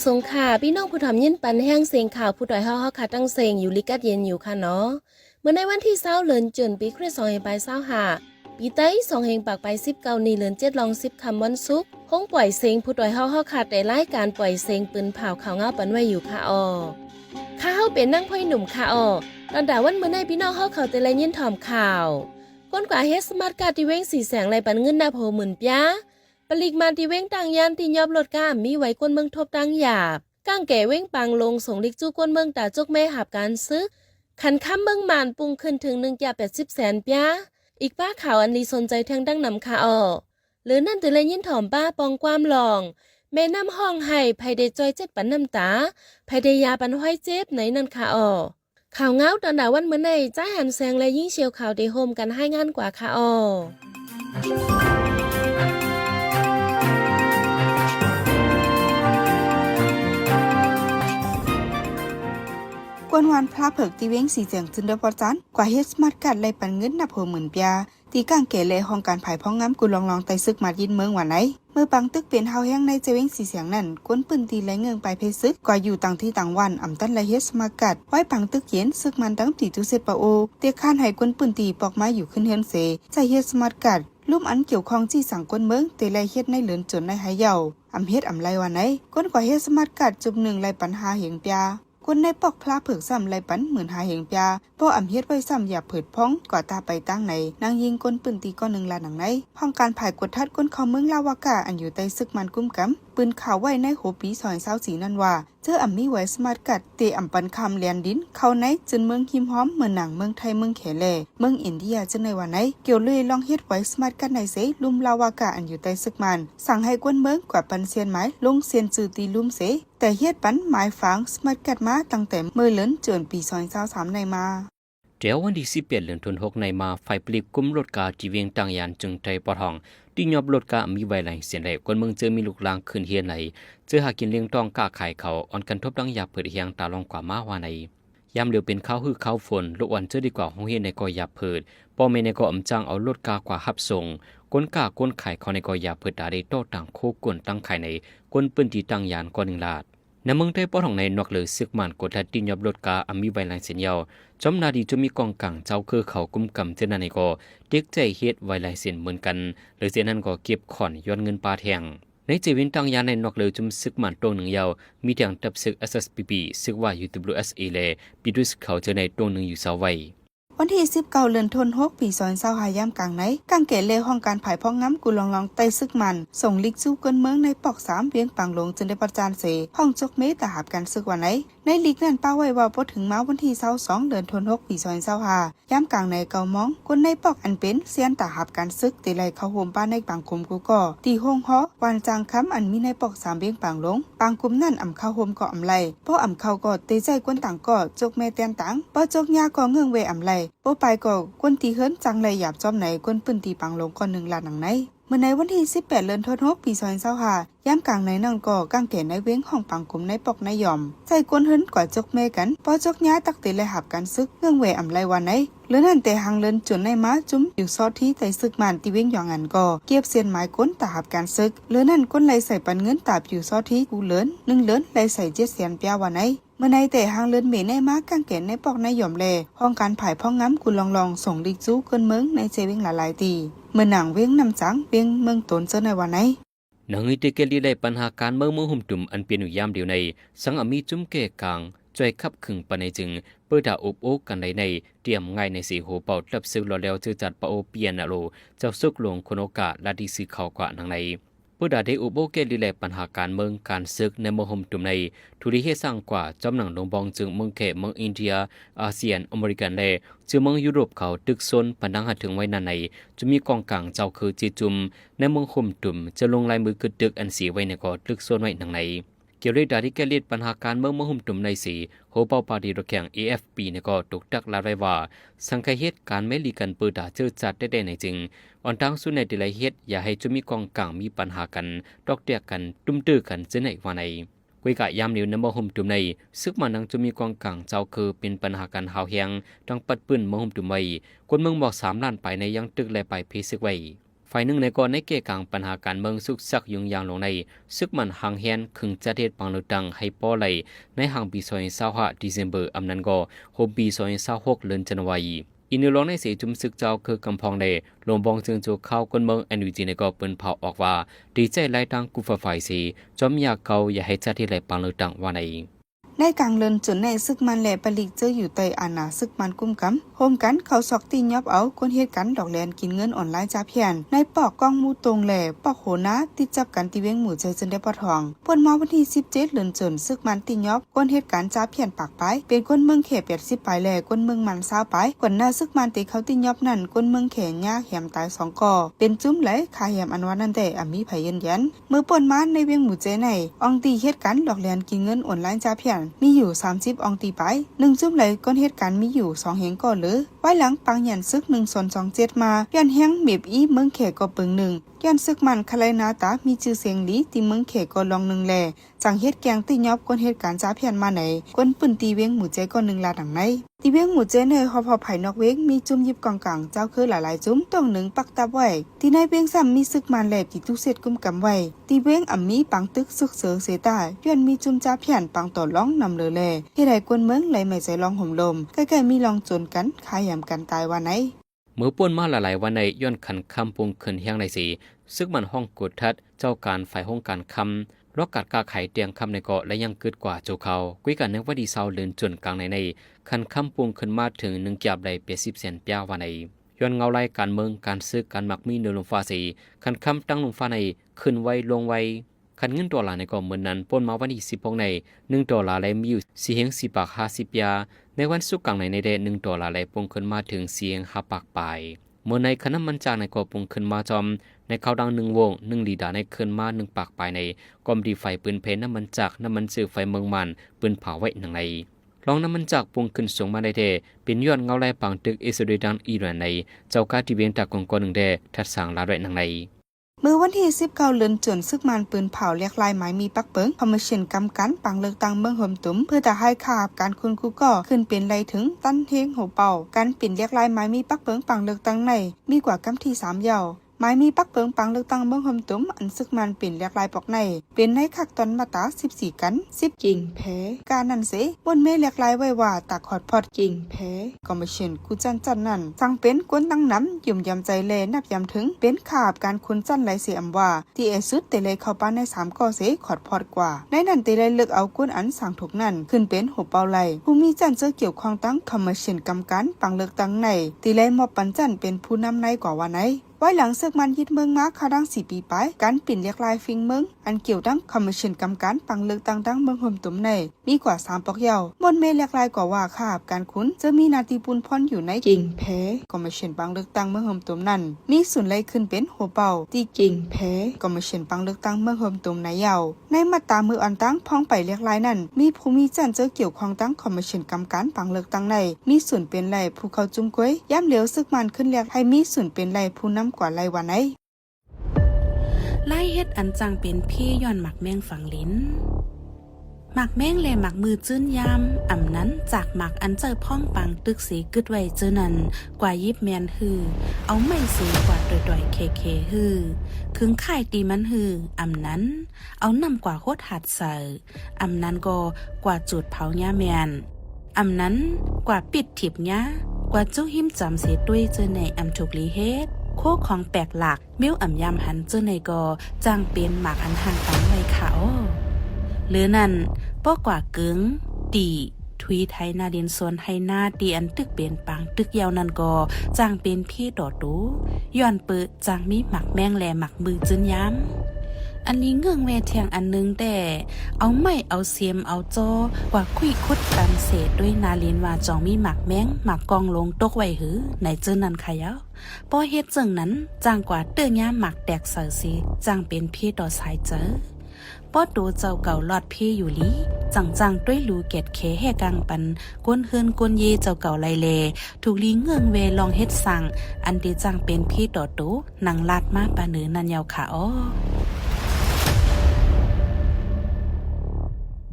สงค่ะพี่น้องผู้ทำยินปันแห้งเสียงข่าวผู้ดอยเฮาค่ะตั้งเสียงอยู่ลิกัดเย็นอยู่ค่ะเนาะเมื่อในวันที่20เดือนจุนปีคริสต์2525ปีไต้2เฮงปากไป19นี่เดือน7ลอง10คำวันศุกร์คงปล่อยเสียงผู้ดอยเฮาค่ะได้รายการปล่อยเสียงปืนเผาข่าวเงาปันไว้อยู่ค่ะข้าเฮาเป็นนั่งพ่อยหนุ่มค่ะตอนดาวันเมื่อในพี่น้องเฮาเขาแต่ละยินถอมข่าวก้นกว่าเฮสมาร์ทการ์ที่เว้งสีแสงไรปันเงินนาโพหมื่นปยาปลิกมาที่เว้งต่างยานที่ยอบรถก้ามมีไว้ก้นเมืองทบตังหยาบก้างแก่เว้งปังลงส่งลิกจู้ก้นเมืองตาจกแม่หับการซึกขันค้ำเมืองมานปุงขึ้นถึง180 แสนปยาอีกป้าข่าวอันนี้สนใจทางดังนำค่ะหรือนั่นแต่ละยินถอมป้าปองความลองแม่น้ำห้องให้ไผได้จอยเจ็ดปันน้ำตาไผได้ยาปันห้อยเจ็บไหนนั่นค่ะข่าวเงาตอนดาวันเมื่อในจ้าหันแซงและยิ่งเชียวข่าวได้โฮมกันให้งานกว่าค่ะกวนวันพระเผิกตีเว้งสีเสียงจินเดอปอจันกว่าเฮ็ดสมาร์ทการ์ดไล่ปันเงินนับหัวหมื่นปยาตีก้างเก๋เลยห้องการผายพ้องง้ำกุลองไตซึกมายินเมืองวันไหนเมื่อปังตึกเป็นเฮาแห้งในเจเว้งสีเสียงนั่นก้นปืนตีไล่เงิงไปเพซึกกว่าอยู่ต่างที่ต่างวันอ่ำตันไล่เฮ็ดสมาร์ทการ์ดไว้ปังตึกเย็นซึกมันตั้งตีตุเซปะโอเตียข้านให้ก้นปืนตีปอกไม้อยู่ขึ้นเฮือนเสใจเฮ็ดสมาร์ทการ์ดลุ่มอันเกี่ยวข้องจี้สั่งก้นเมืองเตไล่เฮ็ดในเหลือนจนในหายเยาอำเฮ็ดอำไล่วันไหนก้นกว่าเฮ็ดสมาร์ทการ์ดจุบหนึ่งไล่ปัญหาเหงปยาคนในปอกพลาเผือกซ้ำไรปันเหมือนหาเหงปยาป้ออำเฮ็ดไว้ซ้ำอย่าเผิดพ้องก่อตาไปตั้งไหนนางยิงก้นปืนตีก้อนหนึ่งลาหนังไหนห้องการผายกดทัดก้นเขาเมืองลาวากาอันอยู่ใต้ซึกมันกุ้มกำปืนข่าวไว้ในโหปีซอย24นั่นว่าเจออำมีไว้สมาร์ทกัดเตอำปันคำเลียนดินเข้าในจนเมืองหิมหอมเหมือนหนังเมืองไทยเมืองแขแลเมืองอินเดียจนในวันไหนเกี่ยวเลยลองเฮ็ดไว้สมาร์ทกัดในเสลุ่มลาวากาอันอยู่ใต้ซึกมันสั่งให้กวนเมืองกว่าปันเซียนไม้ลงเซียนจือตีลุ่มเสแต่เฮ็ดปันหมายฝังสมาร์ทกัดมาตั้งแต่เมื่อเลินจนปี2023ในมาเดี๋ยววันที่11เดือนธันวาคมในมาไฟปลิบกุมรถกาจีเวียงต่างยานจึงใจปอทองที่ยอบรถกามีไว้ไหลเสียนไหลคนเมืองเจอมีลูกลางขึ้นเฮียนไหลเจอหากินเลี้ยงต้องกาไข่เขาอ่อนกันทบดังหยาบเปิดเฮียงตาลองกว่ามาว่าในยามเดียวเป็นข้าวหื้อข้าวฝนลูกอ่อนเจอดีกว่าห้องเฮียนในกอหยาบเปิดป้อเมในกออำจังเอารถกากว่าหับส่งก้นกาก้นไข่เขาในกอหยาบเปิดตาได้โต้ต่างโคกวนตั้งไข่ในก้นปืนตีตั้งยานก้อนหนึ่งลาดในเมืองไทยปอทองในนอกเหลือซึกมันกดทัดดินยอบรถกามีไว้ไหลเสียนยาวจอมนาดีจะมีกองกังเจ้าคือเขากุมกำเจนันในก็เด็กใจเฮ็ดไว้หลายเส้นเหมือนกันหรือเส้นนั้นก็เก็บขอนย้อนเงินปลาแทงในเจวินตังยาในนอกเลยจุมซึกมันตรงหนึ่งยาวมีแทงตับซึก SSPP ซึกว่า UWSA เลยปีด้วยเขาเจอในตรงหนึ่งอยู่เสาไว้วันที่19เดือนธันวาคมปี2025ย่ำกลางไหนกางเกเลห้องการผายพ้องง้ำกุลองไตซึกมันส่งลิกสู้เกินเมืองในปอก3เวียงปังหลงจึงได้ประจานเสห้องจกเมตาหาบกันซึกวันไหนในลิกนั้นป้าไว้ว่าพอถึงมาวันที่22เดือนธันวาคมปี2025ย่ำกลางในเกามองคนในปอกอันเป็นเซียนตาหาบกันซึกเตไลเข้าโฮมป้าในปังคุมกูก่อตีห้องฮอวันจางค้ำอันมีในปอก3เวียงปังหลงปังคุมนั่นอ่ำเข้าโฮมก่ออำไลเพราะอ่ำเข้าก่อเตใจกวนต่างก่อจกเมเตียนต่างป้าจกยาก่อเงื่องเวอ่ำไลโอไปก็กวนตีเฮิรนจังเลยหยาบจอมไหนกวนปืนตีปังลงก่อนหนึ่งลาดหนังไหนเมื่อในวันที่18เดือนธันวาคมปี2025ย่ำกลางในนั่งก่อกางเกณฑ์ในเว้งห้องปังกุมในปอกในยอมใจกวนเฮิรนกว่าจกเมกันพอจกย้าตักเตเลยหับกันซึกเรื่องเวอ่ำไลวันไหนหรือนั่นแต่หางเลินจนในม้าจุ้มอยู่ซอที่ไตซึกมันตีเว้งหยองอันก่อเก็บเสียนไม้ก้นตาหับการซึกหรือนั่นก้นไหลใส่ปันเงินตาบอยู่ซอที่กูเลิน1เลินไหลใส่7เสียนเปียวันไหนเมื่อในแต่หางเลินเมในม้ากางเกณฑ์ในปอกในยอมแลห้องการผายพ้องง้ำกุลองส่งดิกจู้เกินเมืองในเจเว้งหลายตีเมื่อหนังเว้งนำจังเว้งเมืองตนเจอในวันไหนหนังอิตเกลีได้ปัญหาการเมืองมือหุ่มตุ่มอันเป็นอยู่ยามเดียวในสังมีจุ้มเกกางจอยขับขึงปในจึงเปิดดาอบโอกกันในเตรียมง่ายในสีโหเป่าตับซึกรอแล้วจือจัดปะโอเปียนอโลเจ้าซึกหลวงคนโอกาสลาดิสีเขากว่าหนังในเปิดดาได้อบโอเกลีได้ปัญหาการเมืองการซึกในมือหุ่มตุ่มในทุริเฮสร้างกว่าจอมหนังดงบองจึงเมืองเขเมืองอินเดียอาเซียนอเมริกันและจึงเมืองยุโรปเขาตึกซนปันดังหัดถึงไว้นานในจะมีกองกลางเจ้าคือจีจุมในเมืองหุ่มตุ่มจะลงลายมือกึดตึกอันสีไว้ในกอตึกซนไว้หนังในเกี่ยวกับดาริแกลิดปัญหาการเมืองมือหุ่มตุ่มในสีโฮเปาปาดีรแข่ง AFP ในก็ตกตักลาไว้ว่าสังคเหตุการไม่ลีกันเปิดดาเจอจัดได้ในจริงอ่อนทั้งสุดในดิไลเฮ็ดอย่าให้จะมีกองกลางมีปัญหากันดอกเดียกันตุ้มตื้อกันจะไหนว่าในกุยกะยามเหนียวน้ำมหุ่มตุ่มในซึกมันนังจะมีกองกลางเจ้าคือเป็นปัญหาการหาวแหงดังปัดปืนมหุ่มตุ่มไว้คนเมืองบอก3 ล้านไปในยังตึกและไปเพซึกไว้ไฟ ฝ่ายหนึ่งในก่อนในเกกลางปัญหาการเมืองสุกซักยุงยางลงในซึกมันหางแฮนขึงจัดเฮ็ดปังเลือกตั้งให้ป้อไหลในหางปี2025ดิเซมเบอร์อำนั้นก็โฮปี2026เดือนจันวายีอินลองในเสจุมซึกเจ้าคือกำพองในลงบองจึงจูเข้าคนเมือง NUG ในก็เปิ้นเผาออกว่าดีใจไล่ตั้งกุฟฝ่ายสีจอมอยากเกาอย่าให้จัดเฮ็ดไหลปังเลือกตั้งว่าในในกลางเลินจนในซึกมันแหลปลิกเจออยู่ใต้อาณาซึกมันกุ้มกำโฮมกันเขาสอกตียอบเอาคนเฮ็ดกันดอกแลนกินเงินออนไลน์จ้าเพียนในปอกกองมูตรงแหลปอกโหนะติดจับกันตีเวงหมู่ใจจนได้ปอทองปนมาวันที่17เดือนจนซึกมันตียอบคนเฮ็ดกันจ้าเพียนปากไปเป็นคนเมืองเข80ปลายแหลคนเมืองมัน20ปลายกว่าหน้าซึกมันตีเขาตียอบนั่นคนเมืองแขยากแหมตาย2ก่อเป็นจุ้มไหลคาแหมอันว่านั่นแต่มีไผยืนยันเมื่อปนมาในเวงหมู่ใจในอองตีเฮ็ดกันดอกแลนกินเงินออนไลน์จ้าเพียนมีอยู่30อองตีไป1จุ่มไหลก้นเหตุการณ์มีอยู่2แห่งก่อนหรือไว้หลังปังหยันซึก1-27มาย้อนแห่งเมบอีเมืองแขก็เปิง1ย้อนซึกมันคลายนาตามีชื่อเสียงดีที่เมืองแขก็ลอง1แลจังเฮ็ดแกงตียอบก้นเหตุการณ์จ้าเพียนมาไหนก้นปืนตีเวงหมู่ใจก่อน1ลาดังในตีเวงหมู่ใจในฮอพอไผนอกเวงมีจุ่มยิบกองกลางเจ้าคือหลายๆจุ่มต้อง1ปักตับไว้ที่ในเวงซ้ำมีซึกมันแลบที่ทุกเสร็จกุมกำไว้ตีเวงมีปังตึกซึกเสือเสตาย้อนมีจุ่มจ้าเพียนปังต่อร้องนำเลยแลที่ใดกวนเมืองไหลไม่ใจลองห่มลมใกล้ๆมีลองจนกันขายยำกันตายว่าไหนเมื่อป่วนมาหลายๆวันในย้อนขันคำปรุงขึ้นเฮียงในสีซึกมันห้องกดทัดเจ้าการฝ่ายห้องการคำรอกกัดกาไข่เตียงคำในเกาะและยังกึดกว่าโจเขากุยกันในวันดีเศร้าเลือนจนกลางในขันคำปรุงขึ้นมาถึง1เกียบใด80เซนปีว่าในย้อนเงาไล่การเมืองการซึกการหมักมีเนื้อลงฟ้าสีขันคำตั้งลงฟ้าในขึ้นไวลงไวคันเงินดอลลาร์ในก็เหมือนนั้นป่นมาวันที่16ใน1ดอลลาร์และมีอยู่4.4 บาท50 ยาในวันศุกร์กลางในเด1ดอลลาร์และปงขึ้นมาถึง4.5 บาทปลายเมื่อในคณะมันจากในก็ปงขึ้นมาจอมในเขาดัง1วง1ลีดาในขึ้นมา1ปากปลายในกอมดีไฟปืนเพนน้ำมันจากน้ำมันซื้อไฟเมืองมันปืนเผาไว้หนังในลองน้ำมันจากปงขึ้นสูงมาได้เดเป็นยอดเงาไล่ปังตึกอิสราเอลอิหร่านในเจ้ากาที่เวียงจากกองก1เดทัดสางลาด้วยหนังในเมื่อวันที่19เดือนจนซึกมันปืนเผาเรียกลายหมายมีปักเปิงคอมมิชชั่นกำกันปังเลือกตั้งเมืองห่มตุ้มเพื่อจะให้ขาบการคุณกูก็ขึ้นเป็นไรถึงตั้นเทงหัวเป่าการปิ่นเรียกลายหมายมีปักเปิงปังเลือกตั้งในมีกว่ากำที่3ยาวหมายมีปักเปิงปังเลือกตั้งเมืองห่มตุ้มอันซึกมันปิ่นเรียกลายปอกในเป็นในคักตอนมาตา14กัน10กิ่งแพ้การนั่นเสบนเมเรียกลายไว้ว่าตากขอดพอดกิ่งแพ้คอมมิชชั่นกูจันนั่นสั่งเป็นกวนตั้งน้ำยุ่มยำใจแลนับยำถึงเป็นขาบการคุณจันไหลเสียอำว่าที่เอสุดเตเลยเข้าป้านใน3ก่อเสขอดพอดกว่าในนั้นเตเลยเลือกเอากวนอันสั่งถูกนั่นขึ้นเป็นหัวเป่าไหลผู้มีจันเจอเกี่ยวข้องตั้งคอมมิชชั่นกำกันปังเลือกตั้งในตีเลยมอบปันจันเป็นผู้นำในกว่าวันไหนไว้หลังซึกมันยึดเมืองมาคาดัง4 ปีไปการปิ่นเรียกลายฟิงเมืองอันเกี่ยวดังคอมมิชชั่นกำการปังเลือกตั้งดังเมืองห่มตุ้มในมีกว่า3ปอกเยาวบนเมเรียกลายกว่าว่าขาบการคุ้นจะมีนาทีปุนพรอยู่ในกิ่งแพ้คอมมิชชั่นปังเลือกตั้งเมืองห่มตุ้มนั้นมีส่วนไหลขึ้นเป็นหัวเป่าตีกิ่งแพ้คอมมิชชั่นปังเลือกตั้งเมืองห่มตุ้มในยาวในมาตรามืออันตั้งพ้องไปเรียกลายนั้นมีผู้มีจันเจอเกี่ยวข้องตั้งคอมมิชชั่นกำการปังเลือกตั้งในมีส่วนเป็นไหลผู้เขาจุ้มก้อยย่ำเหลียวซึกมันขึ้นเรียกให้มีส่วนเป็นไหลผู้นำกว่าไหลวันไหนไล่เฮ็ดอันจังเป็นพี่ย้อนหมักแมงฝังลิ้นหมักแมงและหมักมือจื้นยามอ่ำนั้นจากหมักอันเจอพ่องปังตึกสีกึดไว้เจอนั้นกว่ายิบแมนฮือเอาไม่สีกว่าดอยๆเคฮือขึงข่ายตีมันฮืออ่ำนั้นเอานำกว่าโคตรหัดใส่อ่ำนั้นก็กว่าจุดเผาหญ้าแมนอ่ำนั้นกว่าปิดถิบหญ้ากว่าเจ้าหิมจำเสียด้วยเจอในอ่ำถูกลีเฮ็ดโคของแปลกหลักเมี้ยวอ่ำยำหันเจอในกอจางเป็นหมากอันห่างตังไว้เขาหรือนั่นป้อกว่ากึ๋งตีทุยไทยนาเดียนส่วนไทยนาตีอันตึกเป็นปังตึกยาวนั่นกอจางเป็นพี่ดอดูย้อนเปิดจางมีหมักแมงแลหมักมือจื้นย้ำอันนี้เงื่องแวเทียงอันนึงแต่เอาไม่เอาเสียมเอาจอกว่าคุยคุดกันเศษด้วยนาเลียนว่าจองมีหมักแมงหมักกองลงตกไว้หือในเจอนั่นขยาวป้อเฮ็ดจึงนั้นจางกว่าเตื้อย่าหมักแตกเสือสีจางเป็นพี่ต่อสายเจอป้อดูเจ้าเก่าลอดพี่อยู่ลีจังด้วยรูเกตเคแห่กลางปันก้นเฮือนก้นเยเจ้าเก่าไลเลถูกลีเงื่องเวลองเฮ็ดสั่งอันเดจังเป็นพี่ต่อตูนางลาดมาปาเนือนันยาวขาอ้อ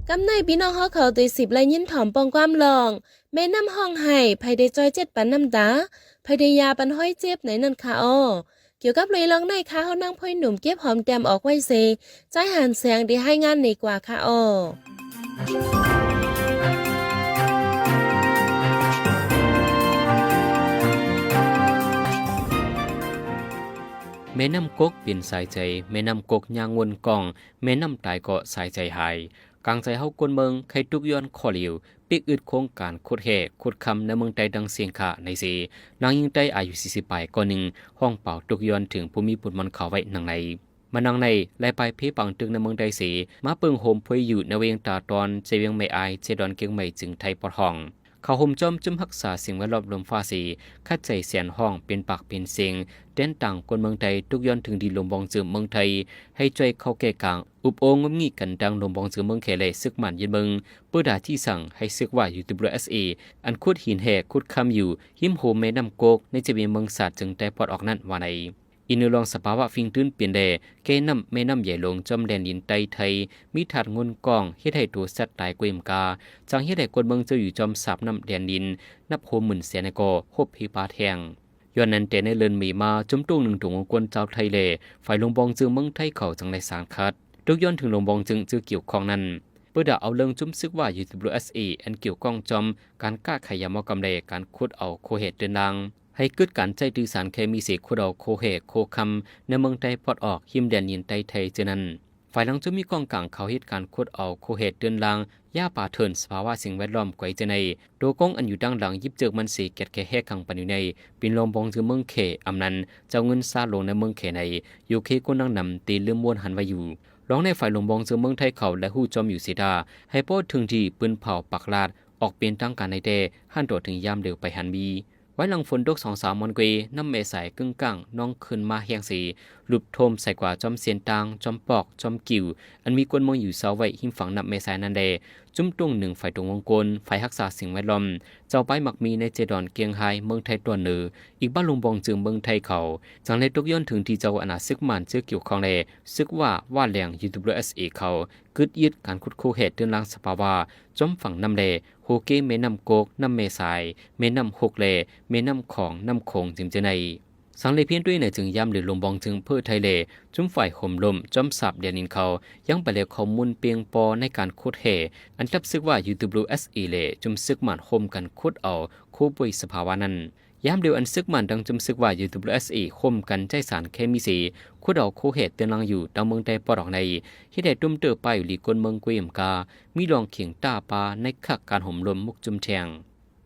กำในพี่น้องเขาเขาตี10และยินถ่อมปองความลองแม่น้ำห้องให้ภายได้จอย7ปันน้ำตาภายได้ยาปันห้อยเจ็บไหนนั่นค่ะอ้อ เกี่ยวกับเลยลองในค่ะเขานั่งพ่อยหนุ่มเก็บหอมแดมออกไว้เซใจหันแสงได้ให้งานในกว่าค่ะอ้อแม่น้ำกกเปลี่ยนสายใจแม่น้ำกกยางวนกองแม่น้ำตายก็สายใจหายกลางใจเฮากวนเมืองใครทุกย้อนข้อเหลียวปิกอึดโครงการขุดแห่ขุดคำในเมืองใดดังเสียงขาในสีนางยิงใดอายุ40 ปีก่อนหนึ่งห้องเป่าทุกย้อนถึงภูมิปุ่นมันเขาไว้หนังในมานังในไล่ไปเพปังตึกในเมืองใดสีมาเปิงโฮมพวยอยู่ในเวียงตาตอนเจเวียงไม่อายเจดอนเกียงไม่จึงไทยปอดห้องเขาห่มจอมจุ่มรักษาสิ่งแวดล้อมลมฟ้าสีคัดใจเสียนห้องเป็นปากเป็นเสียงเต้นต่างคนเมืองไทยทุกย้อนถึงดีลมบองจืมเมืองไทยให้ช่วยเข้าแก่กลางอุบโองงงี้กันดังลมบองจืมเมืองเขเลยซึกหมันยืนเมืองเปิดด่าที่สั่งให้ซึกว่าอยู่ WSA อันคุดหินแหกคุดคำอยู่หิมโฮมแม่น้ำโกกในจะมีเมืองศาสตร์จึงได้ปลดออกนั้นว่าในอินลองสภาวะฟิงตื้นเปลี่ยนแดแก่น้ำแม่น้ำใหญ่ลงจอมแดนดินไตไทยมีถาดงนกองเฮ็ดให้ตัวสัตว์ตายกวยมกาจังเฮ็ดให้คนเมืองเจออยู่จอมสับน้ำแดนดินนับโฮมหมื่นเสียในกอฮบพีปาแทงย้อนนั้นแต่ในเลินมีมาจุ่มตุ้งหนึ่งถุงของกวนเจ้าไทยเลฝ่ายลงบองจึงเมืองไทยเขาจังในสารคัดทุกย้อนถึงลงบองจึงจือเกี่ยวข้องนั้นเพื่อด่าเอาเรื่องจุ่มซึกว่าอยู่ WSA อันเกี่ยวข้องจอมการก้าขยามอกำเลการขุดเอาโคเหตุเดินดังให้เกิดการใจดื้อสารเคมีเสกขุดเอาโคเหตุโคคำในเมืองไทยปลดออกหิมแดนยินไตไทยเจนั้นฝ่ายหลังจะมีกองกลางเขาเหตุการขุดเอาโคเหตุเดินลังย่าป่าเถินสภาวะสิ่งแวดล้อมไกวเจในโดกงอันอยู่ดังหลังยิบเจอมันสีเกตแค่แหกขังปันอยู่ในปินลมบองจือเมืองเขอำนั้นเจ้าเงินซาลงในเมืองเขในอยู่เคกุนังนำตีเลื่อมม้วนหันไว้อยู่ร้องในฝ่ายลมบองจือเมืองไทยเขาและหู้จอมอยู่เสียดาให้โป้ถึงที่ปืนเผาปักลาดออกเป็นทางการในแต่หันตัวถึงยามเร็วไปหันมีไว้หลังฝนตก2-3 วันเกยน้ำเมสายกึ่งกลางน้องขึ้นมาแหงสีหลุบโทมใส่กว่าจอมเสียนตางจอมปอกจอมกิ่วอันมีกวนมองอยู่เสาไว้หิมฝังน้ำเมสายนันเดจุ่มตรงหนึ่งฝ่ายตรงวงกลฝ่ายรักษาสิ่งแวดล้อมเจ้าไปมักมีในเจดอนเกียงไฮเมืองไทยตัวเหนืออีกบ้านลุงบองจึงเมืองไทยเขาจังเลยตกย้อนถึงที่เจ้าอนาซึกมันเชื่อเกี่ยวข้องเลยซึกว่าแหลง UWSA เขากึดยึดการขุดโคเหตุเดินลังสภาวะจอมฝั่งน้ำเลโฮเกเมน้ำโกกน้ำเมสายเมน้ำหกเลเมน้ำของน้ำคงจึงจะในสังเลเพียนด้วยในจึงย้ำหรือลมบองจึงเพื่อไทยเลจุ่มฝ่ายห่มลมจอมสับเดียนินเขายังไปเลี้ยข้อมูลเปียงปอในการขุดเหอันทับซึกว่า UWSA เลจุ่มซึกมันห่มกันขุดเอาคู่ปุยสภาวะนั้นย้ำเดียวอันซึกมันดังจุ่มซึกว่า UWSA ห่มกันใจสารเคมีสีขุดเอาโคเหตุเตือนลังอยู่ดังเมืองใดปอดออกในที่ได้ตุ้มเตอไปอยู่ลีกนเมืองกุยมกามีรองเขียงตาปาในขักการห่มลมมุกจุ่มแทง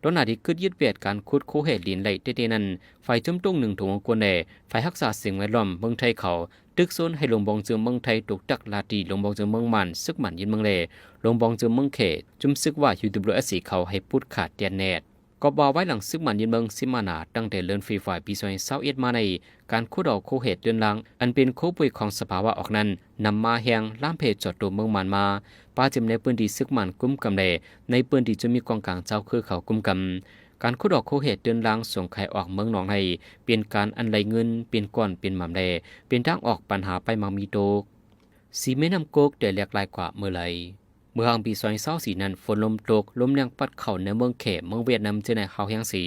ตอนนาที่ขึ้นยึดเวียดการขุดโคเหตุลินไหลเตนั้นฝ่ายจุ่มตุ้งหนึ่งถุงกวนแดฝ่ายรักษาสิ่งแวดล้อมเมืองไทยเขาตึกโซนให้ลงบองเจือเมืองไทยตกตักลาตีลงบองเจือเมืองมันซึกมันยินเมืองเลลงบองเจือเมืองเขจุ่มซึกว่า UWSA เขาให้พูดขาดเตียนแนดก็บอกไว้หลังซึกมันยินเมืองซิมานาตั้งแต่เลื่อนฟรีฝ่ายปี2021มาในการขุดเอาโคเหตุเดินลังอันเป็นโคปุยของสภาวะออกนั้นนำมาแหงล้ามเพจจอดตัวเมืองมันมาป้าจิมในปืนดีซึกมันกุ้มกำเลในปืนดีจะมีกองกลางเจ้าคือเขากุ้มกำการขุดออกโคเหตุเดินลังส่งไข่ออกเมืองหนองในเปลี่ยนการอันไหลเงินเปลี่ยนก้อนเปลี่ยนหม่ำแดเปลี่ยนทางออกปัญหาไปมังมีโตกสีแม่น้ำโกกได้เรียกลายกว่าเมื่อไรเมื่อหางปี2024นั้นฝนลมตกลมแรงปัดเข้าในเมืองเขเมืองเวียดนามเจอในเขาแห่งสี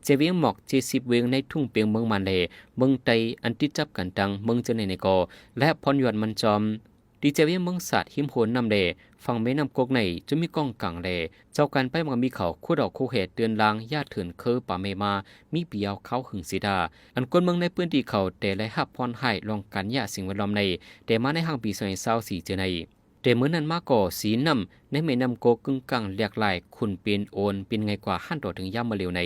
เจเวียงหมอก70เวียงในทุ่งเปียงเมืองมันเลเมืองไตอันติดจับกันตังเมืองเจอในกอและพรยวนมันจอมดีเจเวียงเมืองสัตว์หิมโหนนำเลฝั่งแม่น้ำโกกในจะมีกองกลางเลเจ้ากันไปมันมีเขาคู่ดอกคู่เหตุเตือนลางญาติเถื่อนเคอป่าเมมามีเปียวเขาหึงสีดาอันคนเมืองในพื้นที่เขาแต่และหับพรให้ลองกันยาสิ่งแวดล้อมในแต่มาในห้างปี2024เจอในแต่เมื่อนั้นมาก่อสีน้ำในแม่น้ำโกกึ่งกลางเรียกลายคุณเป็นโอนเป็นไงกว่าขั้นต่อถึงย่ำมาเร็วใน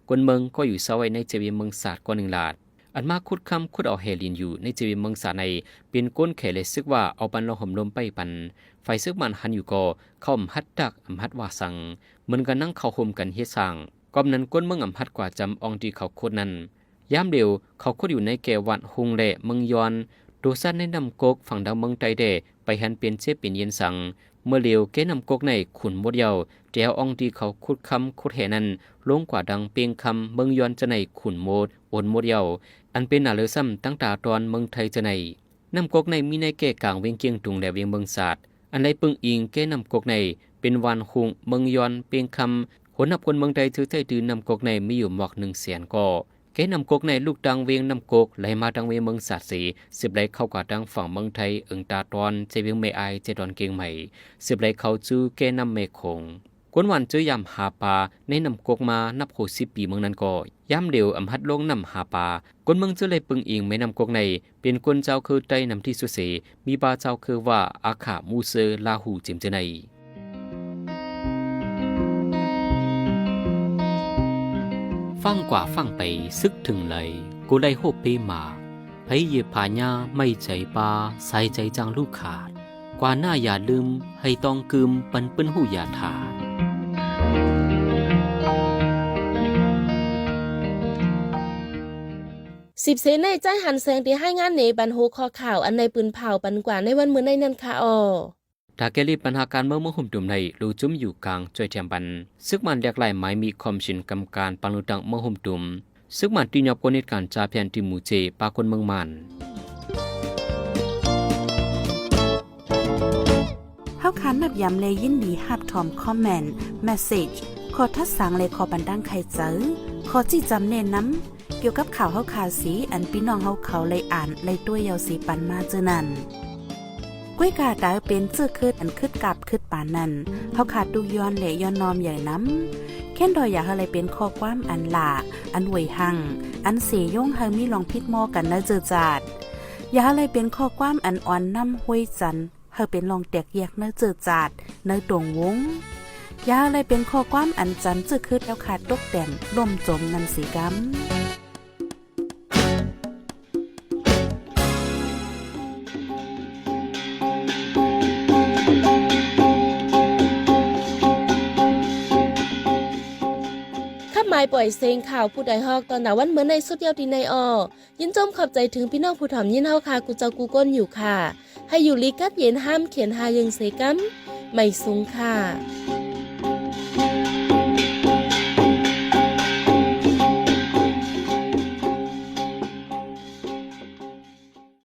คนเมืองก็อยู่เสาไว้ในเจวีเมืองศาสตร์กว่า1 ลาดอันมาคุดคำคุดเอาเฮลินอยู่ในเจวีเมืองศาสตร์ในเป็นก้นเขเลยซึกว่าเอาปันลองห่มลมไปปันไฟซึกมันหันอยู่ก่อเข้าอำฮัดดักอำฮัดว่าสังเหมือนกันนั่งเข้าห่มกันเฮ็ดสั่งก้มนั้นก้นเมืองอำฮัดกว่าจำองที่เขาโคดนั้นย่ำเดียวเขาโคดอยู่ในแก่วันหุงเละเมืองยอนดูสั้นในน้ำโกกฝั่งดาวเมืองไตเดไปหันเปลี่ยนเชฟเปลี่ยนเย็นสังเมื่อเลียวแก่น้ำโกกในขุนหมดเยาแจวองที่เขาขุดคำขุดแห่นั้นลงกว่าดังเปียงคำเมืองยอนจะในขุนโมดโอนหมดเยาอันเป็นอาเลซ้ำตั้งตาตอนเมืองไทยจะในน้ำโกกในมีในแก่กลางเวียงเกียงตุงและเวียงเมืองศาสตร์อันไรปึงอิงแก่น้ำโกกในเป็นวันหุงเมืองยอนเปียงคำหนนับคนเมืองไทยถือใจดื้อน้ำโกกในมีอยู่หมอก100,000ก่อแ แกนำกกในลูกดังเวียงนำกกไหลมาดังเวียงเมืองสาดสีสืบไหลเข้ากว่าดังฝั่งเมืองไทยเอิงตาตอนเจเวียงเมไอเจดอนเกียงใหม่สืบไหลเข้าจูแกนำเมคงกวนวันเจอยามหาปลาในนำกกมานับ60 ปีเมืองนั้นก็ย่ำเดียวอำหัดลงนำหาปลากวนเมืองเจเลยปึงอิงไม่นำกกในเป็นกวนเจ้าคือใต้นำที่สุเสมีบาเจ้าคือว่าอาขามูเซอลาหูจิมเจไนฟังกว่าฟังไปซึกถึงเลยกูได้โฮเปมาไผเยผาญาไม่ใจปาใส่ใจจังลูกขาดกว่าหน้าอย่าลืมให้ต้องกึมปันเปิ้นหูอย่าถาด10 เสนในใจหันแสงที่ให้งานในบันโฮคอข่าวอันในปืนเผาปันกว่าในวันมื้อในนั้นค่ะถ้าแกลีปัญหาการเมื่อหุ่มดุมในรูจุ้มอยู่กลางจอยเทียมบันซึกมันเรียกหลายหมายมีคอมชินกำการปังลุดังเมื่อหุ่มดุมซึกมันตีนยอบกนิดการจ่าเพียนติมูเจปาคนเมืองมันเฮาคันนับยำเลยยินดีฮับทอมคอมเมนต์เมสเซจขอทัดสังเลยขอบันดังใครเจอขอจี้จำเน้นน้ำเกี่ยวกับข่าวเฮาคาสีอันพี่น้องเฮาเขาเลยอ่านเลยตัวยาวสีปันมาเจอนั่นก้วยกาดาเป็นเจื้อคืดอันคืดกับคืดปานนั้นเฮาขาดดูย้อนและย้อนนอมใหญ่น้ำแค่นดอยอยากอะไรเป็นข้อความอันหลาอันหวยหังอันเสยย่งเฮามีลองพิดหม้อกันนะเจอจาดอย่าอะไรเป็นข้อความอันอ่อนน้ำห้วยจันเฮาเป็นลองแตกแยกเนื้อเจอจาดเนื้อตรงวงอย่าอะไรเป็นข้อความอันจันเจื้อคืดแล้วขาดตกแต่นล่มจมนันสีกำหมายปล่อยเซงข่าวผู้ใดฮอกตอนหนาวันเหมือนในสุดเดียวดีในยินจมขอบใจถึงพี่น้องผู้ถ่อมยินเฮาค่ะกูเจ้ากูก้นอยู่ค่ะให้อยู่ลีกัดเย็นห้ามเขียนหายังเสกัมไม่สูงค่ะ